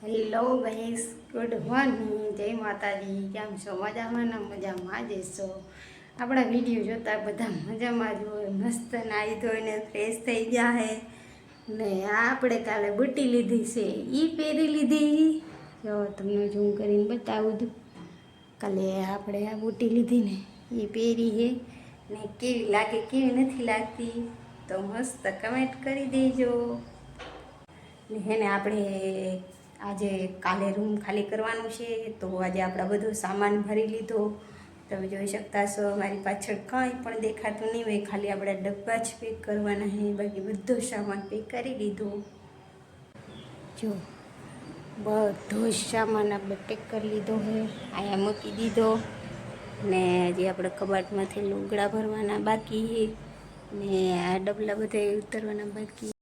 Hello guys, good morning, જય માતાજી. કેમ છો? મજામાં ને? મજામાં જ છો. આપણા વિડીયો જોતા બધા મજામાં જ હોય. મસ્ત નાહી ધોઈને ફ્રેશ થઈ ગયા હે ને આપણે કાલે બુટ્ટી લીધી છે, એ પહેરી લીધી. જો તમને ઝૂમ કરીને બતાવું દઉં. કાલે આપણે આ બુટ્ટી લીધી ને એ પહેરી છે ને કેવી લાગે કેવી નથી લાગતી તો મસ્ત કમેન્ટ કરી દેજો. ને હે ને આપણે આજે કાલે રૂમ ખાલી કરવાનું છે તો આજે આપણા બધો સામાન ભરી લીધો. તમે જોઈ શકતા છો મારી પાછળ કંઈ પણ દેખાતું નહીં હોય, ખાલી આપણા ડબ્બા જ પેક કરવાના છે, બાકી બધો સામાન પેક કરી લીધો. જો બધો જ સામાન આપણે પેક કરી લીધો છે, અહીંયા મૂકી દીધો. ને જે આપણે કબાટમાંથી લુગડા ભરવાના બાકી ને આ ડબલા બધા ઉતરવાના બાકી.